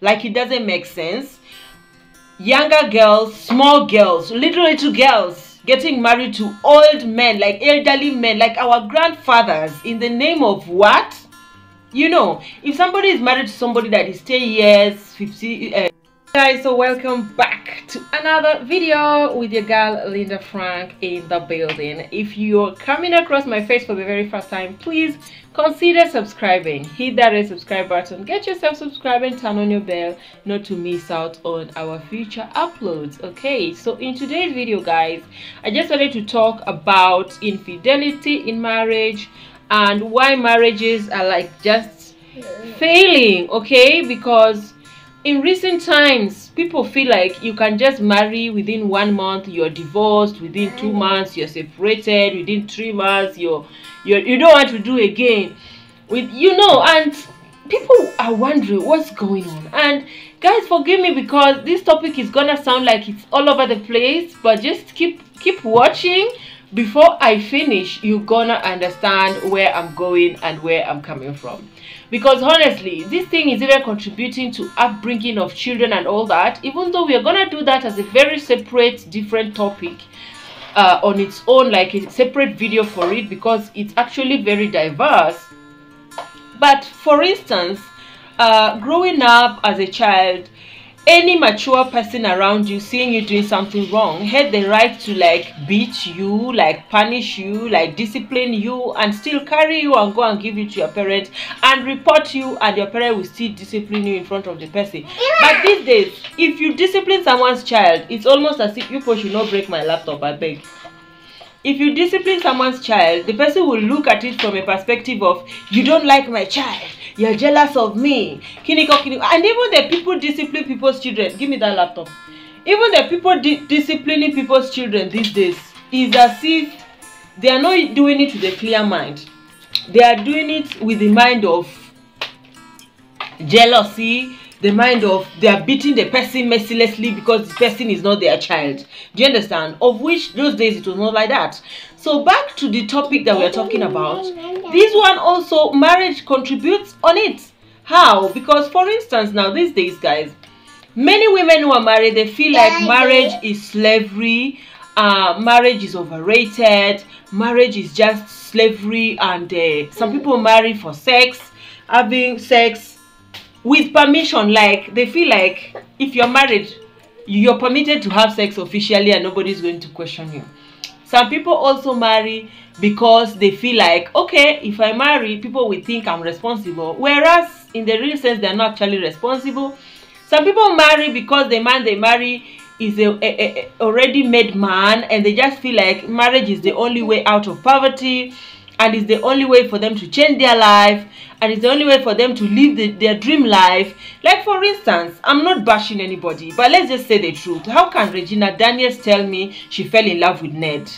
Like it doesn't make sense. Younger girls, small girls, little girls getting married to old men, like elderly men, like our grandfathers, in the name of what? You know, if somebody is married to somebody that is 10 years, 50... Guys, so welcome back to another video with your girl Linda Frank in the building. If you're coming across my face for the very first time, please consider subscribing. Hit that red subscribe button, get yourself subscribed and turn on your bell not to miss out on our future uploads. Okay, so in today's video, guys, I just wanted to talk about infidelity in marriage and why marriages are like just failing. Okay, because in recent times, people feel like you can just marry within 1 month, you're divorced, within 2 months, you're separated, within 3 months, you don't want to do again. And people are wondering what's going on. And guys, forgive me because this topic is gonna sound like it's all over the place, but just keep watching. Before I finish, you're gonna understand where I'm going and where I'm coming from. Because honestly, this thing is even contributing to upbringing of children and all that, even though we are gonna do that as a very separate, different topic on its own, like a separate video for it, because it's actually very diverse. But for instance, growing up as a child, any mature person around you seeing you doing something wrong had the right to like beat you, like punish you, like discipline you, and still carry you and go and give you to your parents and report you, and your parent will still discipline you in front of the person. But these days, if you discipline someone's child, it's almost as if you should not break my laptop, I beg. If you discipline someone's child, the person will look at it from a perspective of, you don't like my child, you're jealous of me, kiniko. And even the people discipline people's children, give me that laptop. Even the people disciplining people's children these days is as if they are not doing it with a clear mind. They are doing it with the mind of jealousy, the mind of they are beating the person mercilessly because the person is not their child. Do you understand? Of which those days it was not like that. So back to the topic that we are talking about. This one also, marriage contributes on it. How? Because for instance, now these days, guys, many women who are married, they feel like marriage is slavery, marriage is overrated, marriage is just slavery, and some people marry for sex, having sex with permission. Like they feel like if you're married, you're permitted to have sex officially and nobody's going to question you. Some people also marry because they feel like, okay, if I marry, people will think I'm responsible, whereas in the real sense they're not actually responsible. Some people marry because the man they marry is a already made man, and they just feel like marriage is the only way out of poverty, and it's the only way for them to change their life, and it's the only way for them to live their dream life. Like for instance, I'm not bashing anybody, but let's just say the truth. How can Regina Daniels tell me she fell in love with Ned?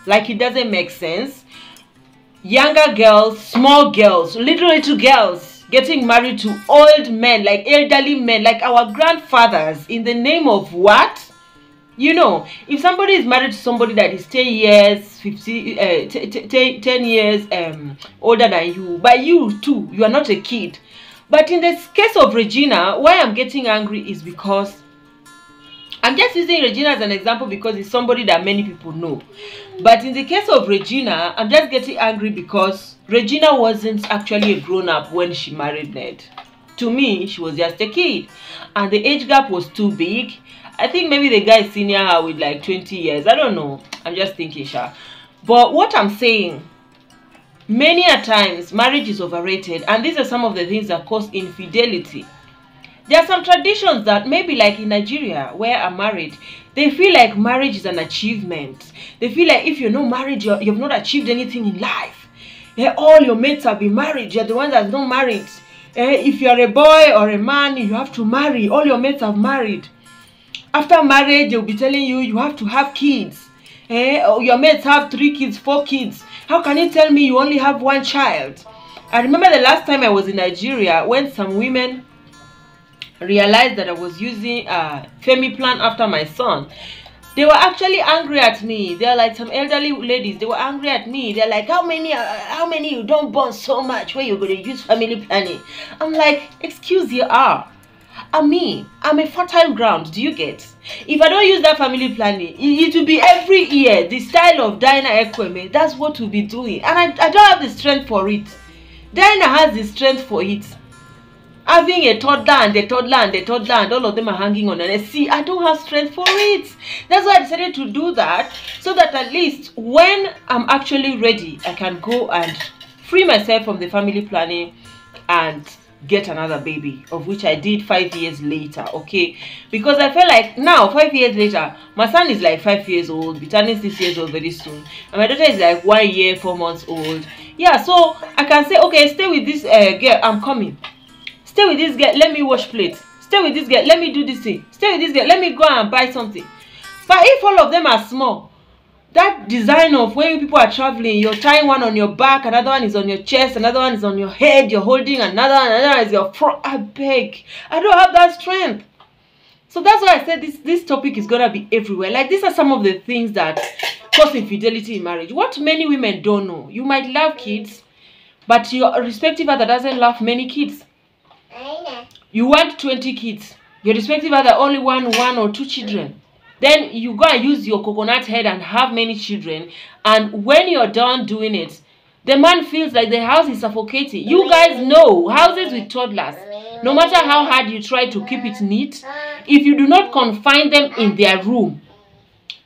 Like it doesn't make sense. Younger girls, small girls, little girls getting married to old men, like elderly men, like our grandfathers, in the name of what? You know, if somebody is married to somebody that is 10 years, 10 years older than you, but you too, you are not a kid. But in the case of Regina, why I'm getting angry is because I'm just using Regina as an example because it's somebody that many people know. But in the case of Regina, I'm just getting angry because Regina wasn't actually a grown-up when she married Ned. To me, she was just a kid. And the age gap was too big. I think maybe the guy is senior her with like 20 years. I don't know. I'm just thinking, sure. But what I'm saying, many a times, marriage is overrated. And these are some of the things that cause infidelity. There are some traditions that maybe like in Nigeria where I'm married, they feel like marriage is an achievement. They feel like if you're not married, you've not achieved anything in life. All your mates have been married. You're the one that's not married. If you're a boy or a man, you have to marry. All your mates have married. After marriage, they'll be telling you, you have to have kids. Your mates have 3 kids, 4 kids. How can you tell me you only have 1 child? I remember the last time I was in Nigeria when some women realized that I was using Femi plan after my son. They were actually angry at me. They're like some elderly ladies. They were angry at me. They're like, how many you don't born so much where you're going to use family planning? I'm like, excuse you are. I'm a fertile ground. Do you get? If I don't use that family planning, it will be every year the style of Diana Ekweme. That's what we'll be doing, and I don't have the strength for it. Diana has the strength for it. Having a toddler and a toddler and a toddler and all of them are hanging on, and see, I don't have strength for it. That's why I decided to do that, so that at least when I'm actually ready, I can go and free myself from the family planning and get another baby, of which I did 5 years later. Okay, because I felt like now 5 years later, my son is like 5 years old, be turning 6 years old very soon, and my daughter is like 1 year 4 months old. Yeah, so I can say, okay, stay with this girl, I'm coming. Stay with this girl, let me wash plates. Stay with this girl, let me do this thing. Stay with this girl, let me go and buy something. But if all of them are small, that design of when people are traveling, you're tying one on your back, another one is on your chest, another one is on your head, you're holding another one is your front. I beg, I don't have that strength. So that's why I said this topic is gonna be everywhere. Like, these are some of the things that cause infidelity in marriage. What many women don't know: you might love kids, but your respective other doesn't love many kids. You want 20 kids, your respective other only one or two children. Then you go and use your coconut head and have many children, and when you're done doing it, the man feels like the house is suffocating. You guys know houses with toddlers, no matter how hard you try to keep it neat, if you do not confine them in their room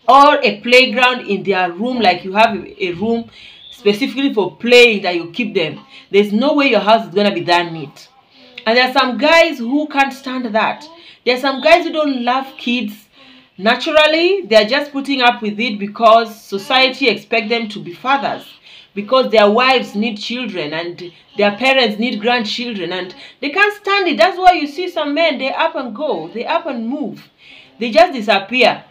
or a playground in their room, like you have a room specifically for playing that you keep them, there's no way your house is gonna be that neat. And there are some guys who can't stand that. There are some guys who don't love kids naturally. They are just putting up with it because society expects them to be fathers, because their wives need children and their parents need grandchildren, and they can't stand it. That's why you see some men, they up and go, they up and move, they just disappear.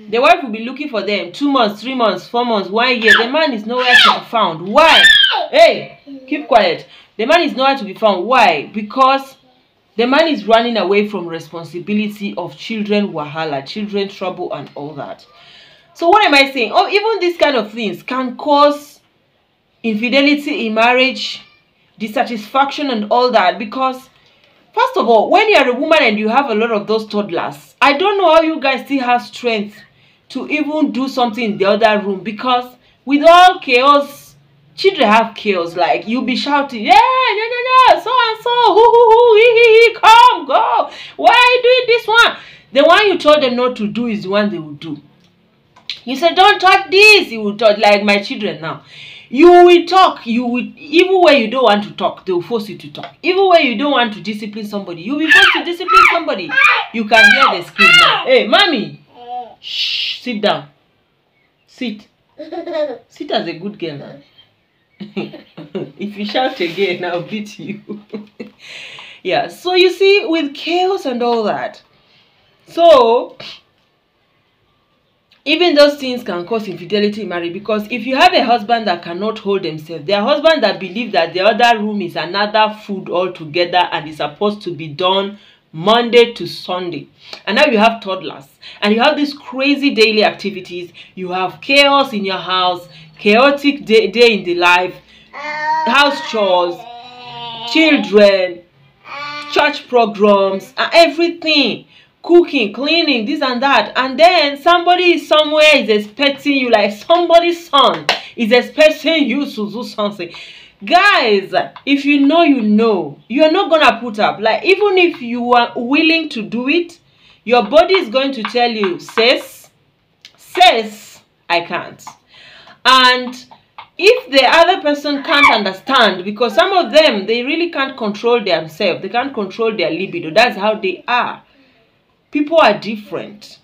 The wife will be looking for them 2 months, 3 months, 4 months, 1 year. The man is nowhere to be found. Why? Hey, keep quiet. The man is nowhere to be found. Why? Because the man is running away from responsibility of children, wahala, children trouble, and all that. So what am I saying? Oh, even these kind of things can cause infidelity in marriage, dissatisfaction, and all that. Because first of all, when you are a woman and you have a lot of those toddlers, I don't know how you guys still have strength to even do something in the other room. Because with all chaos, children have chaos. Like, you'll be shouting, yeah, no, so and so, hoo, come, go. Why are you doing this one? The one you told them not to do is the one they will do. You said, don't touch this. You will touch, like my children now. You will talk. You will, even when you don't want to talk, they will force you to talk. Even when you don't want to discipline somebody, you will be forced to discipline somebody. You can hear the scream now. Hey, mommy, shh, sit down. Sit. Sit as a good girl now. If you shout again, I'll beat you. Yeah, so you see, with chaos and all that, so even those things can cause infidelity in marriage. Because if you have a husband that cannot hold himself, their husband that believes that the other room is another food altogether and is supposed to be done Monday to Sunday, and now you have toddlers and you have these crazy daily activities, you have chaos in your house, chaotic day in the life, house chores, children, church programs, everything, cooking, cleaning, this and that, and then somebody somewhere is expecting you, like somebody's son is expecting you to do something. Guys, if you know, you are not gonna put up. Like, even if you are willing to do it, your body is going to tell you, sis, I can't. And if the other person can't understand, because some of them, they really can't control themselves, they can't control their libido, that's how they are. People are different.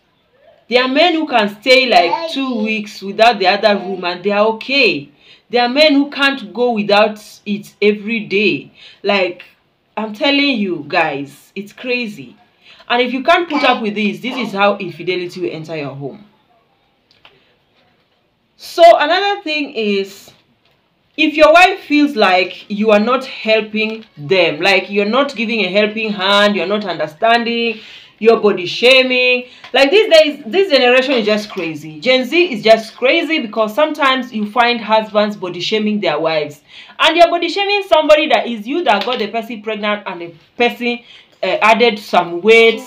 There are men who can stay like 2 weeks without the other room and they are okay. There are men who can't go without it every day. Like, I'm telling you guys, it's crazy. And if you can't put up with this is how infidelity will enter your home. So another thing is, if your wife feels like you are not helping them, like you're not giving a helping hand, you're not understanding, you're body shaming. Like, these days, this generation is just crazy. Gen Z is just crazy, because sometimes you find husbands body shaming their wives, and you're body shaming somebody that is you that got the person pregnant and the person added some weight,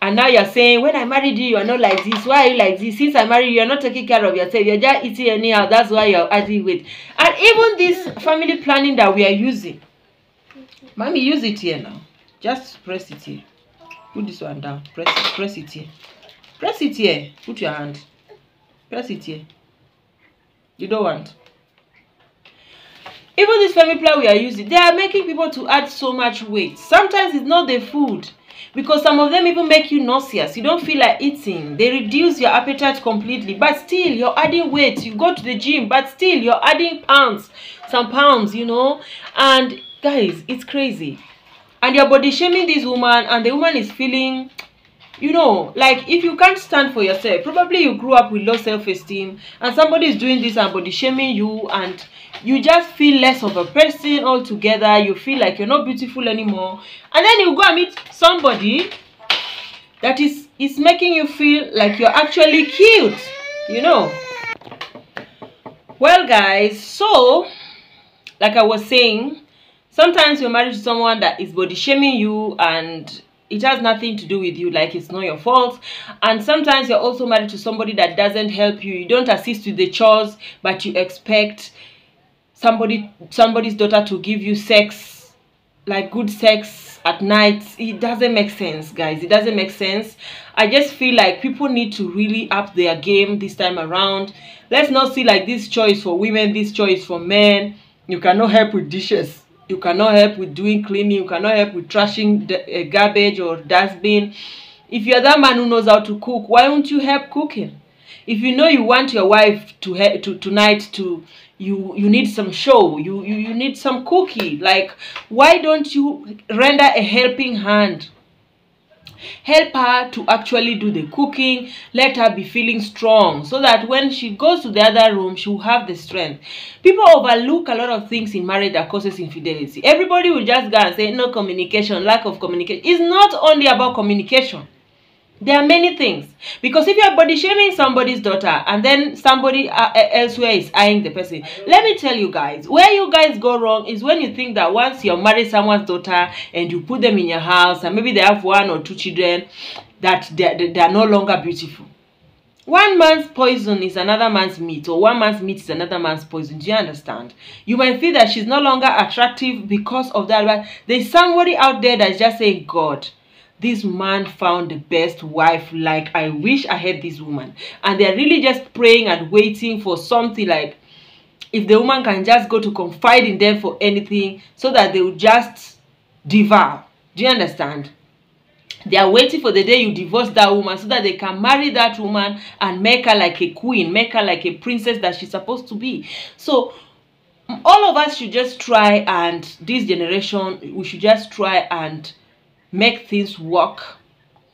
and now you're saying, when I married you, you're not like this. Why are you like this? Since I married you, you're not taking care of yourself. You're just eating anyhow. That's why you're adding weight. And even this family planning that we are using, mommy, use it here now. Just press it here. Put this one down. Press it here. Press it here. Put your hand. Press it here. You don't want. Even this family plan we are using, they are making people to add so much weight. Sometimes it's not the food, because some of them even make you nauseous. You don't feel like eating. They reduce your appetite completely, but still you're adding weight. You go to the gym, but still you're adding pounds, some pounds, you know. And guys, it's crazy. And you're body shaming this woman, and the woman is feeling, you know, like if you can't stand for yourself, probably you grew up with low self-esteem, and somebody is doing this and body shaming you, and you just feel less of a person altogether. You feel like you're not beautiful anymore, and then you go and meet somebody that is making you feel like you're actually cute, you know. Well guys, so like I was saying, sometimes you're married to someone that is body shaming you, and it has nothing to do with you, like it's not your fault. And sometimes you're also married to somebody that doesn't help you. You don't assist with the chores, but you expect somebody's daughter to give you sex, like good sex at night. It doesn't make sense, guys. It doesn't make sense. I just feel like people need to really up their game this time around. Let's not see like this choice for women, this choice for men. You cannot help with dishes. You cannot help with doing cleaning. You cannot help with trashing the garbage or dustbin. If you're that man who knows how to cook, why won't you help cooking? If you know you want your wife tonight to you need some show, you need some cookie, like why don't you render a helping hand? Help her to actually do the cooking. Let her be feeling strong, so that when she goes to the other room, she will have the strength. People overlook a lot of things in marriage that causes infidelity. Everybody will just go and say no communication, lack of communication. It's not only about communication. There are many things. Because if you're body shaming somebody's daughter, and then somebody elsewhere is eyeing the person, let me tell you guys, where you guys go wrong is when you think that once you're married someone's daughter and you put them in your house, and maybe they have 1 or 2 children, that they are no longer beautiful. One man's poison is another man's meat, or one man's meat is another man's poison. Do you understand? You might feel that she's no longer attractive because of that, but there's somebody out there that's just saying, God, this man found the best wife. Like, I wish I had this woman. And they're really just praying and waiting for something, like if the woman can just go to confide in them for anything, so that they will just devour. Do you understand? They are waiting for the day you divorce that woman, so that they can marry that woman and make her like a queen, make her like a princess that she's supposed to be. So all of us should just try, and this generation, we should just try and make things work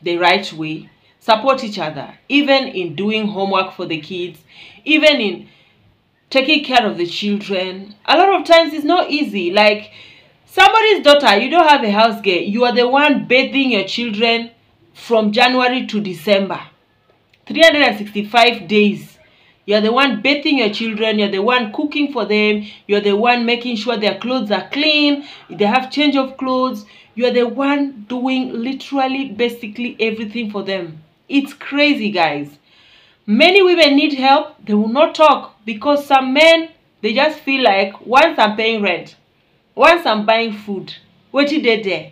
the right way. Support each other, even in doing homework for the kids, even in taking care of the children. A lot of times it's not easy. Like somebody's daughter, you don't have a house girl, you are the one bathing your children from January to December, 365 days. You're the one bathing your children, you're the one cooking for them, you're the one making sure their clothes are clean, they have change of clothes. You're the one doing literally, basically everything for them. It's crazy, guys. Many women need help. They will not talk, because some men, they just feel like, once I'm paying rent, once I'm buying food, what did they do?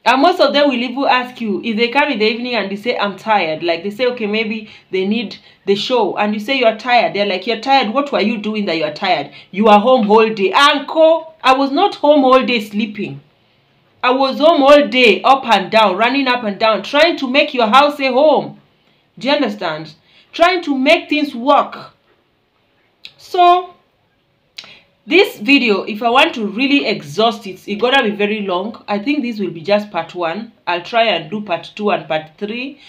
And most of them will even ask you, if they come in the evening and they say, I'm tired. Like they say, okay, maybe they need the show. And you say you're tired. They're like, you're tired? What were you doing that you're tired? You are home all day. Uncle, I was not home all day sleeping. I was home all day, up and down, running up and down, trying to make your house a home. Do you understand? Trying to make things work. So, this video, if I want to really exhaust it, it's gonna be very long. I think this will be just part 1. I'll try and do part 2 and part 3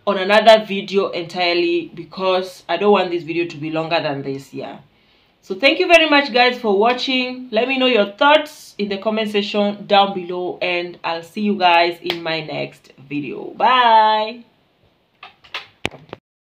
on another video entirely, because I don't want this video to be longer than this. Yeah. So thank you very much, guys, for watching. Let me know your thoughts in the comment section down below, and I'll see you guys in my next video. Bye.